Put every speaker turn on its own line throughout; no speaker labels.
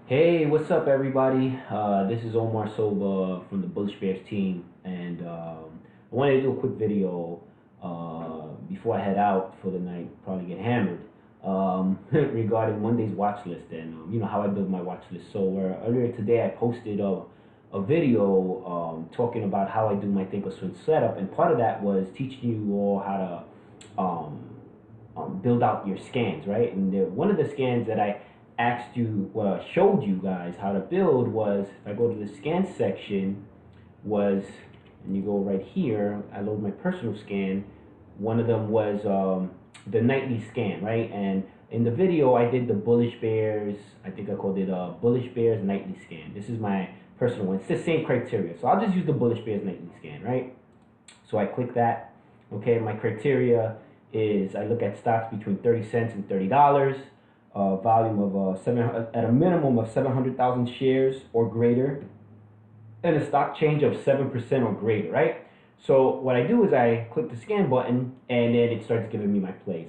Hey, what's up, everybody? This is Omar Soba from the Bullish Bears team, and I wanted to do a quick video before I head out for the night, probably get hammered, regarding Monday's watch list and how I build my watch list. So earlier today I posted a video talking about how I do my thinkorswim setup, and part of that was teaching you all how to build out your scans, right? And one of the scans that I asked you, well, showed you guys how to build was, if I go to the scan section, was, and you go right here, I load my personal scan. One of them was the nightly scan, right? And in the video, I did the Bullish Bears, I think I called it Bullish Bears Nightly Scan. This is my personal one. It's the same criteria. So I'll just use the Bullish Bears Nightly Scan, right? So I click that. Okay, my criteria is I look at stocks between 30 cents and $30, volume of at a minimum of 700,000 shares or greater, and a stock change of 7% or greater, right? So what I do is I click the scan button, and then it starts giving me my plays.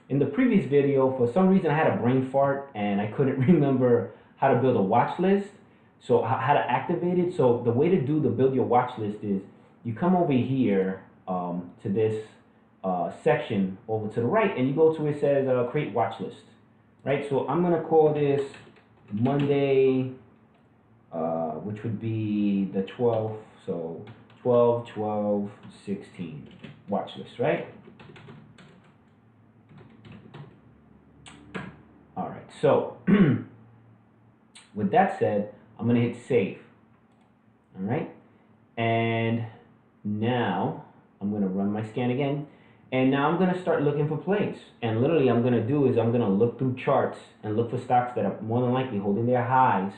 In the previous video, for some reason I had a brain fart and I couldn't remember how to build a watch list, so how to activate it. So the way to do the build your watch list is you come over here to this section over to the right, and you go to where it says create watch list, right? So I'm gonna call this Monday, which would be the 12th, so 12, 12, 16 watch list, right? All right, so with that said, I'm gonna hit save. All right, and now I'm gonna run my scan again, and now I'm gonna start looking for plays. And literally, I'm gonna do is I'm gonna look through charts and look for stocks that are more than likely holding their highs,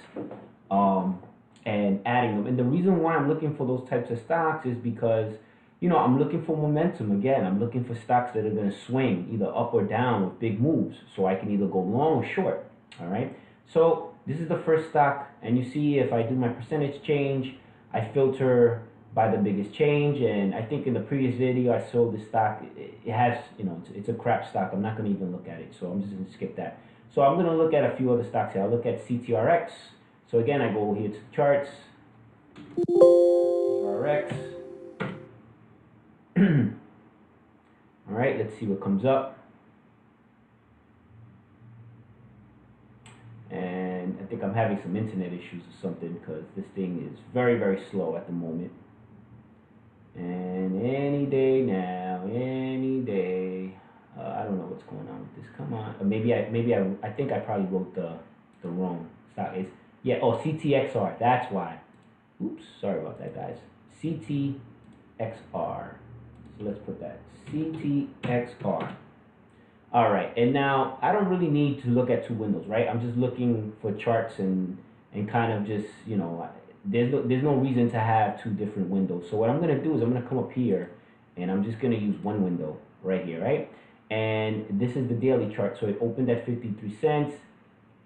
and adding them. And the reason why I'm looking for those types of stocks is because I'm looking for momentum again. I'm looking for stocks that are gonna swing either up or down with big moves, so I can either go long or short. All right. So this is the first stock, and you see if I do my percentage change, I filter by the biggest change. And I think in the previous video I sold the stock. It has, it's a crap stock. I'm not going to even look at it, so I'm just going to skip that. So I'm going to look at a few other stocks here. I'll look at CTRX. So again, I go here to the charts, CTRX. All right, let's see what comes up. And I think I'm having some internet issues or something, because this thing is very, very slow at the moment. And any day now, any day. I don't know what's going on with this. Come on. I think I probably wrote the wrong stock. CTXR. That's why. Oops, sorry about that, guys. CTXR. So let's put that. CTXR. All right, and now I don't really need to look at two windows, right? I'm just looking for charts and kind of just, there's no reason to have two different windows. So what I'm gonna do is I'm gonna come up here, and I'm just gonna use one window right here, right? And this is the daily chart. So it opened at 53 cents.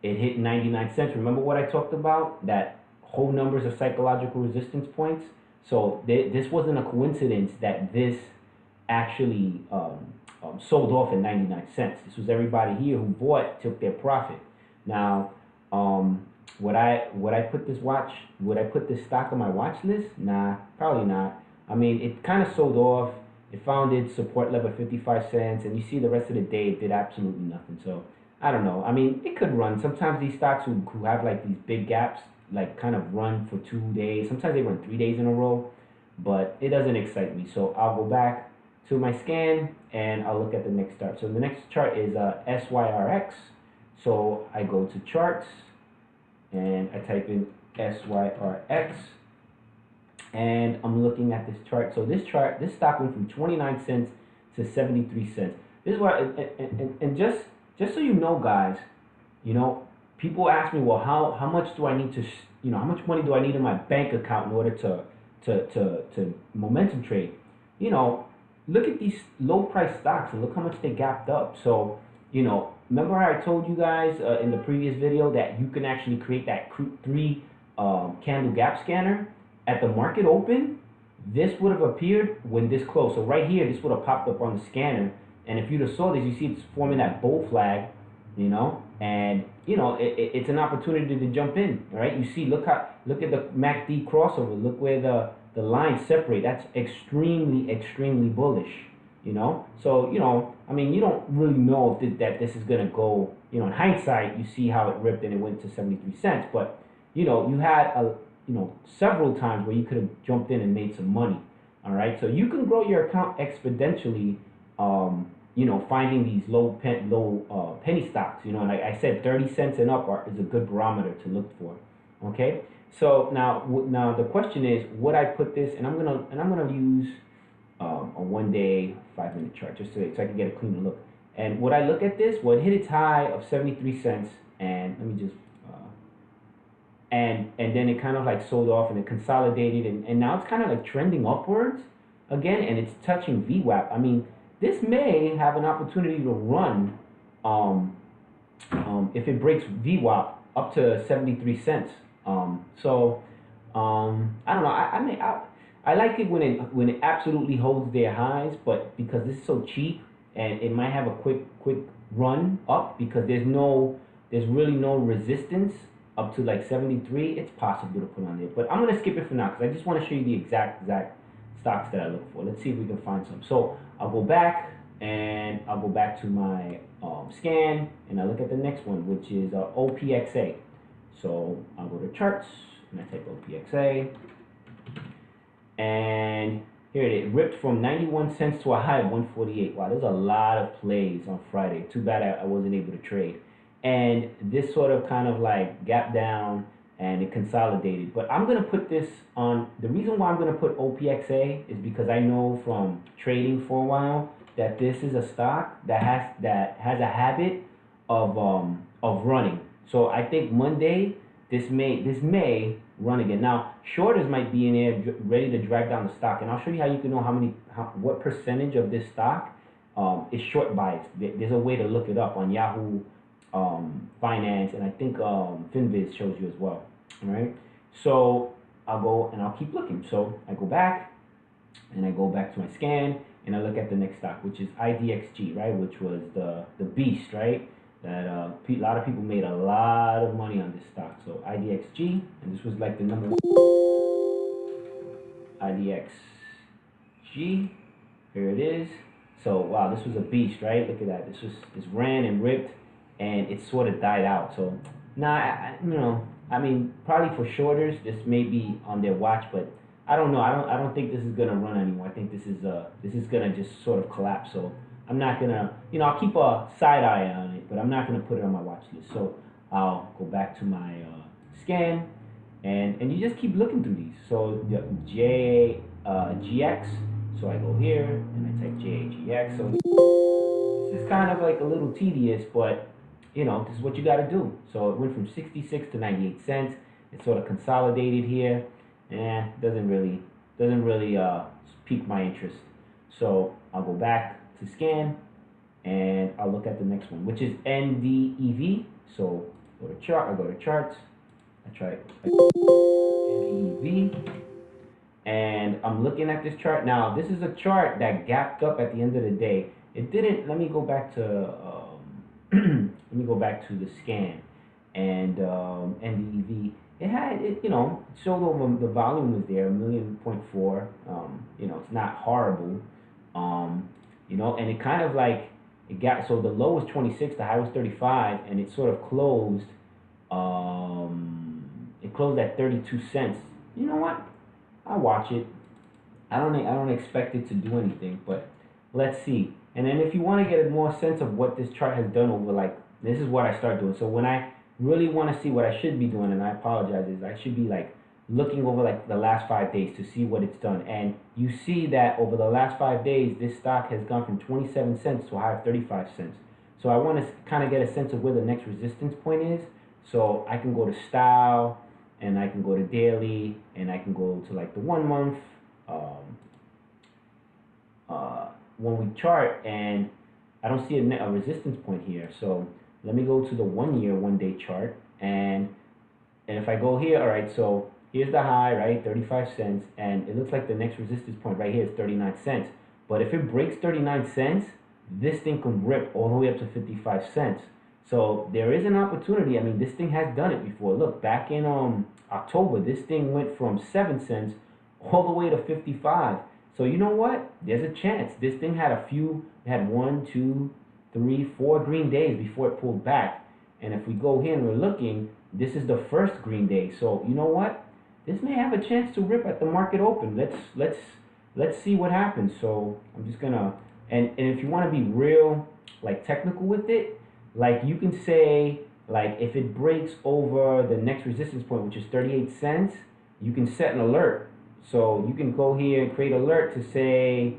It hit 99 cents. Remember what I talked about? That whole numbers of psychological resistance points. So this wasn't a coincidence that this actually sold off at 99 cents. This was everybody here who bought, took their profit. Now, would I put this stock on my watch list? Nah, probably not. I mean, it kind of sold off. It found its support level at 55 cents, and you see the rest of the day it did absolutely nothing. So I don't know. I mean, it could run. Sometimes these stocks who have like these big gaps, like kind of run for 2 days. Sometimes they run 3 days in a row, but it doesn't excite me. So I'll go back to my scan, and I'll look at the next chart. So the next chart is SYRX. So I go to charts, and I type in SYRX, and I'm looking at this chart. So this stock went from 29 cents to 73 cents. This is what, and just so you know, guys, people ask me, well, how much do I need to, how much money do I need in my bank account in order to momentum trade? Look at these low price stocks and look how much they gapped up. So, remember how I told you guys in the previous video that you can actually create that 3 candle gap scanner at the market open? This would have appeared when this closed. So right here, this would have popped up on the scanner. And if you'd have saw this, you see it's forming that bull flag. you know, and you know it's an opportunity to jump in. All right, you see, look at the MACD crossover. Look where the lines separate. That's extremely bullish. You know, so you know, I mean, you don't really know if that this is gonna go. You know, in hindsight, you see how it ripped and it went to 73 cents. But you know, you had several times where you could have jumped in and made some money. All right, so you can grow your account exponentially. You know, finding these low penny stocks. You know, and like I said, 30 cents and up is a good barometer to look for. Okay, so now the question is, would I put this? And I'm gonna use a 1 day 5 minute chart just so I can get a cleaner look. And would I look at this? Well, it hit its high of 73 cents, and let me just and then it kind of like sold off and it consolidated, and now it's kind of like trending upwards again, and it's touching VWAP. I mean, this may have an opportunity to run if it breaks VWAP up to 73 cents. I don't know. I like it when it absolutely holds their highs, but because this is so cheap and it might have a quick run up because there's really no resistance up to like 73. It's possible to put on there, but I'm gonna skip it for now because I just want to show you the exact stocks that I look for. Let's see if we can find some. So I'll go back to my scan and I look at the next one, which is OPXA. So I'll go to charts and I type OPXA, and here it is, ripped from 91 cents to a high of 148. Wow, there's a lot of plays on Friday. Too bad I wasn't able to trade. And this sort of kind of like gap down and it consolidated. But I'm gonna put this on. The reason why I'm gonna put OPXA is because I know from trading for a while that this is a stock that has a habit of running. So I think Monday this may run again. Now shorters might be in there ready to drag down the stock, and I'll show you how you can know what percentage of this stock is short biased. There's a way to look it up on Yahoo Finance, and I think Finviz shows you as well. All right, so I'll go and I'll keep looking. So I go back and I go back to my scan and I look at the next stock, which is IDXG, right? Which was the beast, right? That a lot of people made a lot of money on this stock. So IDXG, and this was like the number one. IDXG, here it is. So wow, this was a beast, right? Look at that. This ran and ripped, and it sort of died out. So now, I mean, probably for shorters, this may be on their watch, but I don't know. I don't think this is gonna run anymore. I think this is gonna just sort of collapse. So I'm not gonna, I'll keep a side eye on it, but I'm not gonna put it on my watch list. So I'll go back to my scan, and you just keep looking through these. So the GX. So I go here and I type JAGX. So this is kind of like a little tedious, but this is what you got to do. So it went from 66 to 98 cents. It sort of consolidated here. Doesn't really pique my interest. So I'll go back to scan and I'll look at the next one, which is NDEV. So go to chart. I go to charts. I try NDEV. And I'm looking at this chart now. This is a chart that gapped up at the end of the day. It didn't. Let me go back to the scan and NDEV. It showed over the volume was there, 1.4 million. It's not horrible. And it kind of like it got, so the low was 26, the high was 35, and it sort of closed. It closed at 32 cents. You know what? I watch it. I don't expect it to do anything, but let's see. And then if you want to get a more sense of what this chart has done over, this is what I start doing. So when I really want to see what I should be doing, and I apologize, is I should be looking over the last 5 days to see what it's done. And you see that over the last 5 days, this stock has gone from 27 cents to a high of 35 cents. So I want to kind of get a sense of where the next resistance point is. So I can go to style, and I can go to daily, and I can go to the 1 month, 1 week chart, and I don't see a resistance point here. So let me go to the 1 year 1 day chart, and if I go here, all right, so here's the high, right, 35 cents, and it looks like the next resistance point right here is 39 cents. But if it breaks 39 cents, this thing can rip all the way up to 55 cents. So there is an opportunity. I mean, this thing has done it before. Look, back in October, this thing went from 7 cents all the way to 55. So you know what? There's a chance. This thing had a few. It had 1, 2, 3, 4 green days before it pulled back. And if we go here and we're looking, this is the first green day. So you know what? This may have a chance to rip at the market open. Let's see what happens. So I'm just gonna and if you want to be real like technical with it, like you can say like if it breaks over the next resistance point, which is 38 cents, you can set an alert. So you can go here and create alert to say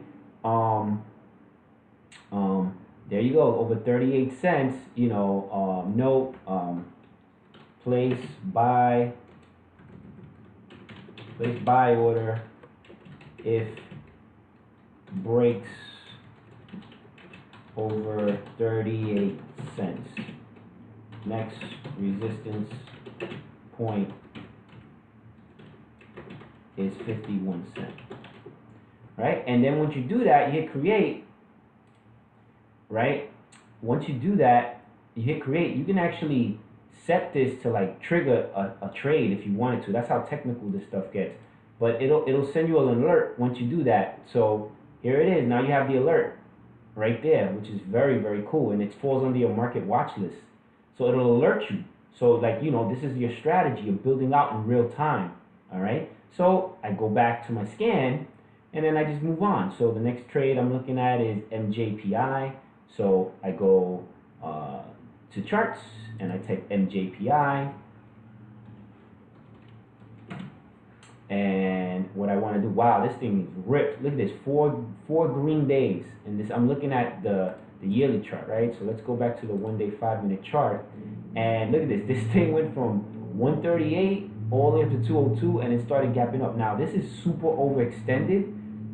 there you go, over 38 cents, you know, note, place buy order if breaks over 38 cents. Next resistance point is 51 cents. Right? And then once you do that, you hit create. Right? Once you do that, you hit create, you can actually set this to like trigger a trade if you wanted to. That's how technical this stuff gets. But it'll send you an alert once you do that. So here it is. Now you have the alert right there, which is very, very cool. And it falls under your market watch list. So it'll alert you. So like, you know, this is your strategy of building out in real time. All right. So I go back to my scan and then I just move on. So the next trade I'm looking at is MJPI. So I go to charts and I type MJPI. And what I want to do, wow, this thing is ripped. Look at this, four green days. And this, I'm looking at the yearly chart, right? So let's go back to the 1-day 5-minute chart. And look at this. This thing went from 138 all the way up to 202 and it started gapping up. Now, this is super overextended.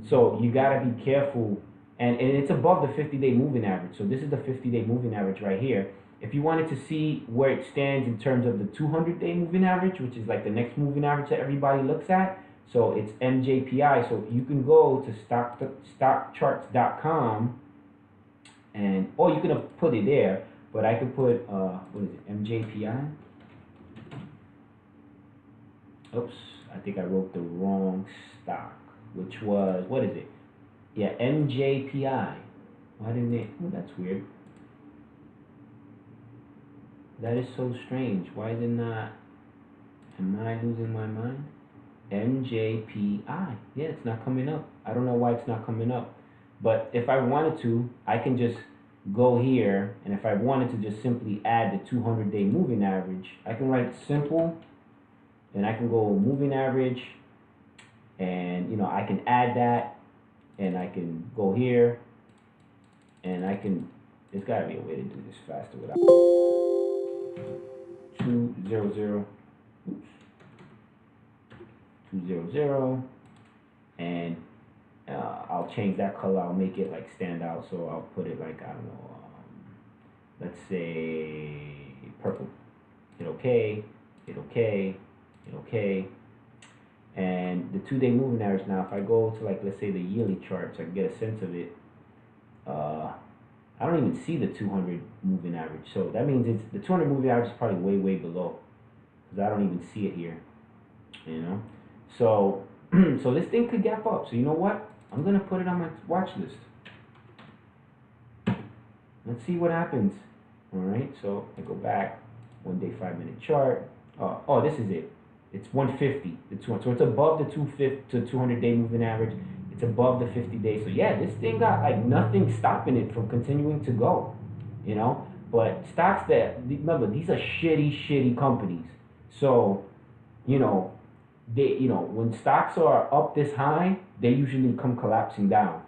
So you got to be careful. And it's above the 50-day moving average. So this is the 50-day moving average right here. If you wanted to see where it stands in terms of the 200-day moving average, which is like the next moving average that everybody looks at, so it's MJPI. So you can go to stockcharts.com, and or you could have put it there, but I could put what is it, MJPI? Oops, I think I wrote the wrong stock, which was, what is it? Yeah, MJPI. Why didn't it? Oh, that's weird. That is so strange. Why is it not? Am I losing my mind? MJPI. Yeah, it's not coming up. I don't know why it's not coming up. But if I wanted to, I can just go here. And if I wanted to just simply add the 200-day moving average, I can write simple. And I can go moving average. And, you know, I can add that. And I can go here. And I can, there's got to be a way to do this faster without 200, oops, 200, and I'll change that color. I'll make it like stand out. So I'll put it like, I don't know, let's say purple. Hit OK, hit OK, hit OK. And the 2-day moving average now, if I go to like, let's say the yearly chart, so I can get a sense of it, I don't even see the 200 moving average. So that means it's the 200 moving average is probably way, way below, because I don't even see it here, you know? So, so this thing could gap up. So you know what? I'm going to put it on my watch list. Let's see what happens. All right, so I go back, 1-day 5-minute chart. Oh, this is it. It's 150. So it's above the 200-day moving average. It's above the 50 days. So yeah, this thing got like nothing stopping it from continuing to go, you know. But stocks that, remember, these are shitty companies. So, you know, when stocks are up this high, they usually come collapsing down,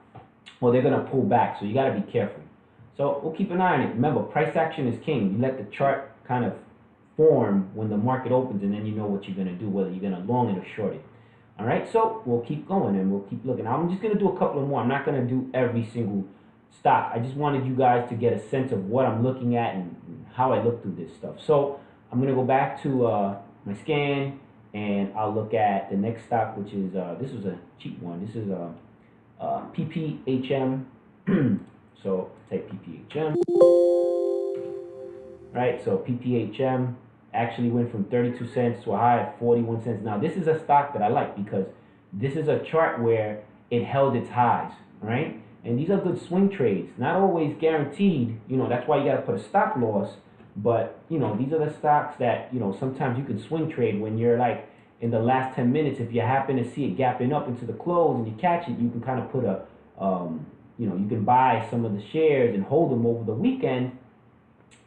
or they're gonna pull back. So you gotta be careful. So we'll keep an eye on it. Remember, price action is king. You let the chart kind of form when the market opens, and then you know what you're gonna do, whether you're gonna long it or short it. All right, so we'll keep going and we'll keep looking. I'm just going to do a couple of more. I'm not going to do every single stock. I just wanted you guys to get a sense of what I'm looking at and how I look through this stuff. So I'm going to go back to my scan, and I'll look at the next stock, which is, this was a cheap one. This is PPHM. So type PPHM. right? So PPHM actually went from 32 cents to a high of 41 cents. Now this is a stock that I like because this is a chart where it held its highs, right? And these are good swing trades, not always guaranteed. You know, that's why you got to put a stop loss. But you know, these are the stocks that, you know, sometimes you could swing trade when you're like in the last 10 minutes. If you happen to see it gapping up into the close and you catch it, you can kind of put a you know, you can buy some of the shares and hold them over the weekend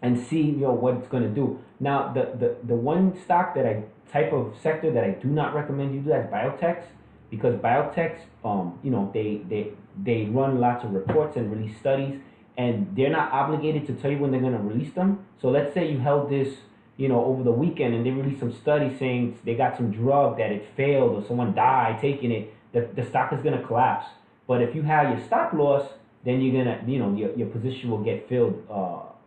and see, you know, what it's going to do. Now, the one stock that type of sector that I do not recommend you do, that's biotechs, because biotechs, you know, they run lots of reports and release studies, and they're not obligated to tell you when they're going to release them. So let's say you held this, you know, over the weekend, and they release some study saying they got some drug that it failed or someone died taking it, the stock is going to collapse. But if you have your stop loss, then you're gonna, you know, your position will get filled,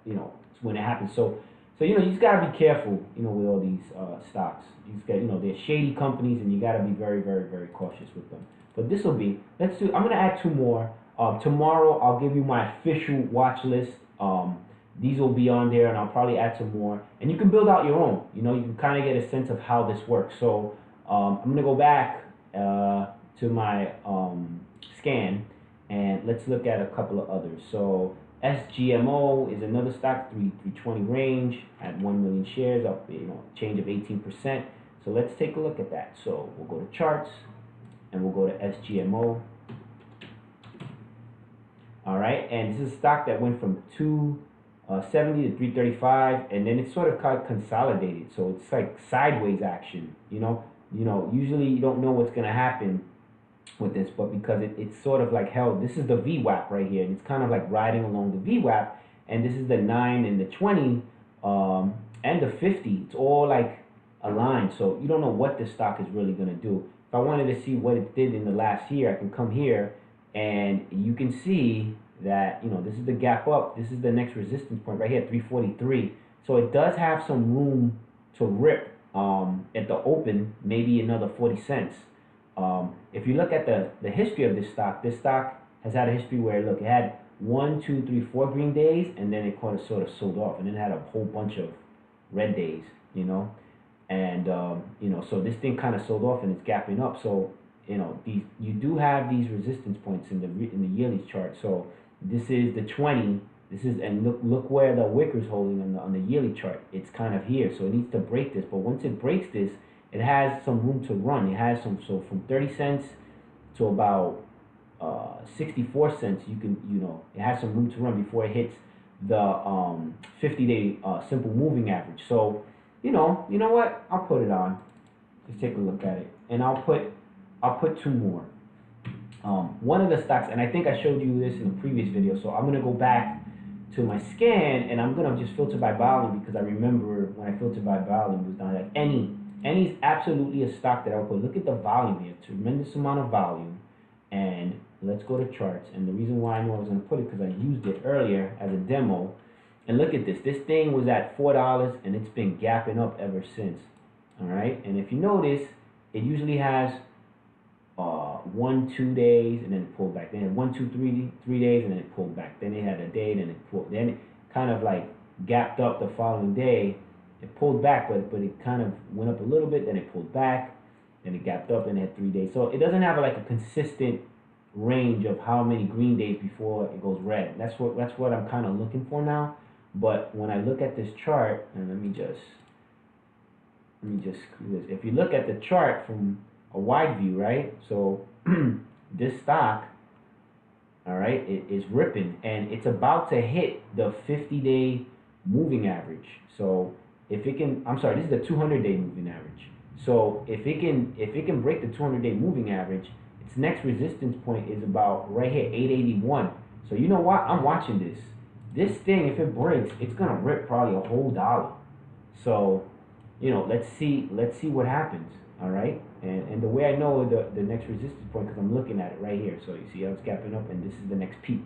you know, when it happens. So you know, you just gotta be careful, you know, with all these stocks. You just got, you know, they're shady companies, and you gotta be very, very, very cautious with them. But this will be. Let's do. I'm gonna add two more. Tomorrow I'll give you my official watch list. These will be on there, and I'll probably add some more. And you can build out your own. You know, you can kind of get a sense of how this works. So I'm gonna go back to my scan, and let's look at a couple of others. So SGMO is another stock, 320 range at 1 million shares, up, you know, change of 18%. So let's take a look at that. So we'll go to charts, and we'll go to SGMO. All right, and this is a stock that went from 270 to 335, and then it's sort of consolidated. So it's like sideways action. You know, usually you don't know what's gonna happen with this, but because it's sort of like held, this is the VWAP right here, and it's kind of like riding along the VWAP, and this is the 9 and the 20 and the 50. It's all like aligned, so you don't know what this stock is really going to do. If I wanted to see what it did in the last year, I can come here, and you can see that, you know, this is the gap up, this is the next resistance point right here, 343. So it does have some room to rip at the open, maybe another 40 cents. If you look at the history of this stock has had a history where, look, it had 1, 2, 3, 4 green days, and then it kind of sort of sold off, and then it had a whole bunch of red days, you know, and you know, so this thing kind of sold off, and it's gapping up. So you know, you do have these resistance points in the yearly chart. So this is the 20. This is, and look where the wicker's holding on the yearly chart. It's kind of here, so it needs to break this. But once it breaks this, it has some room to run. It has some, so from 30 cents to about 64 cents, you can, you know, it has some room to run before it hits the 50-day simple moving average. So, you know what? I'll put it on. Just take a look at it, and I'll put two more. One of the stocks, and I think I showed you this in the previous video, so I'm gonna go back to my scan, and I'm gonna just filter by volume, because I remember when I filtered by volume, it was down like Any's absolutely a stock that I'll put. Look at the volume here, tremendous amount of volume. And let's go to charts. And the reason why I know I was going to put it, because I used it earlier as a demo. And look at this. This thing was at $4, and it's been gapping up ever since. All right. And if you notice, it usually has 1, 2 days, and then it pulled back. Then it had 1, 2, 3 days, and then it pulled back. Then it had a day, then it pulled. Then it kind of like gapped up the following day. It pulled back, but it kind of went up a little bit, then it pulled back, then it gapped up, and it had 3 days. So it doesn't have like a consistent range of how many green days before it goes red. That's what I'm kind of looking for now. But when I look at this chart, and let me just screw this. If you look at the chart from a wide view, right? So this stock, all right, it is ripping, and it's about to hit the 50-day moving average. So if it can, I'm sorry, this is the 200-day moving average. So if it can break the 200-day moving average, its next resistance point is about right here, 881. So you know what? I'm watching this. This thing, if it breaks, it's gonna rip probably a whole dollar. So, you know, let's see what happens. All right, and the way I know the next resistance point, because I'm looking at it right here. So you see how it's gapping up, and this is the next peak.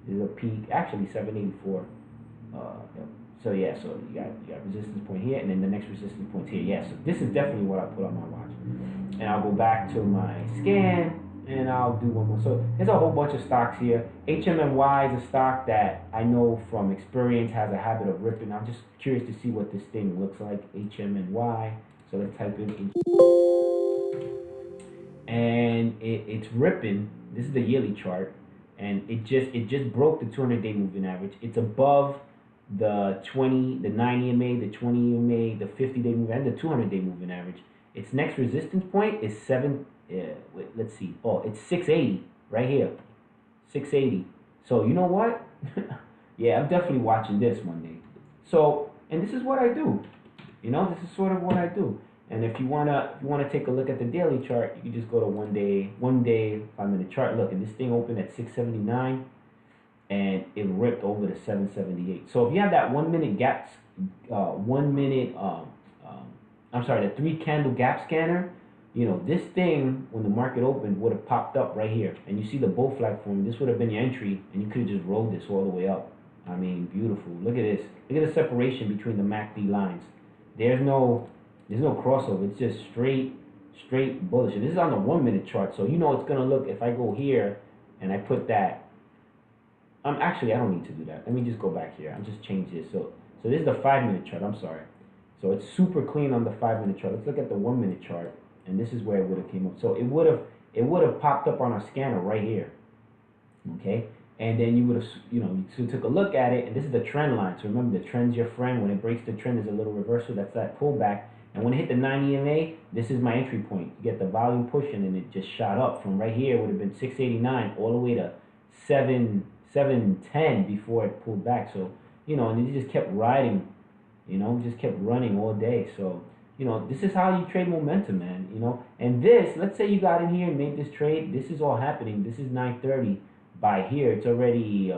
This is a peak, actually 784. Yep. So yeah, so you got resistance point here, and then the next resistance point here. Yeah, so this is definitely what I put on my watch. And I'll go back to my scan, and I'll do one more. So there's a whole bunch of stocks here. HMNY is a stock that I know from experience has a habit of ripping. I'm just curious to see what this thing looks like. HMNY. So let's type in and it's ripping. This is the yearly chart, and it just broke the 200-day moving average. It's above the 20, the 90 MA, the 20 MA, the 50-day moving, and the 200-day moving average. Its next resistance point is wait, let's see. Oh, it's 680 right here, 680. So you know what? Yeah, I'm definitely watching this one day. So, and this is what I do. This is sort of what I do. And if you wanna take a look at the daily chart, you can just go to one day 5-minute chart. Look, and this thing opened at 679, and it ripped over to 778. So if you have that 1 minute gaps, 1 minute, I'm sorry, the 3 candle gap scanner, this thing when the market opened would have popped up right here, and you see the bull flag forming. This would have been your entry, and you could have just rolled this all the way up. I mean, beautiful. Look at this. Look at the separation between the MACD lines. There's no crossover. It's just straight bullish. And this is on the 1 minute chart, so it's gonna look. If I go here and I put that, actually I don't need to do that. Let me just go back here. I'm just change this. So this is the 5-minute chart. I'm sorry. So it's super clean on the 5-minute chart. Let's look at the 1 minute chart, and this is where it would have came up. So it would have popped up on our scanner right here. Okay. And then you would have, you took a look at it, and this is the trend line. So remember, the trend's your friend. When it breaks the trend, there's a little reversal. That's that pullback. And when it hit the 90 MA, this is my entry point. You get the volume pushing, and it just shot up from right here. It would have been 689 all the way to 710 before it pulled back. So, and it just kept riding, just kept running all day. So, this is how you trade momentum, man. And this, let's say you got in here and made this trade. This is all happening. This is 9:30. By here, it's already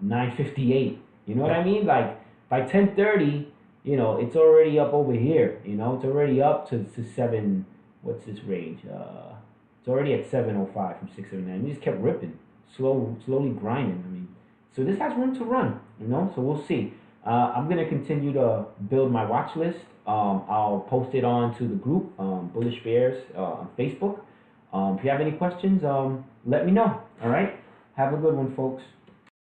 9:58. You know what I mean? Like by 10:30, it's already up over here. It's already up to 7. What's this range? It's already at 705 from 679. We just kept ripping, slowly grinding. I mean, so this has room to run. So we'll see. I'm gonna continue to build my watch list. I'll post it on to the group, Bullish Bears, on Facebook. If you have any questions, let me know. All right. Have a good one, folks.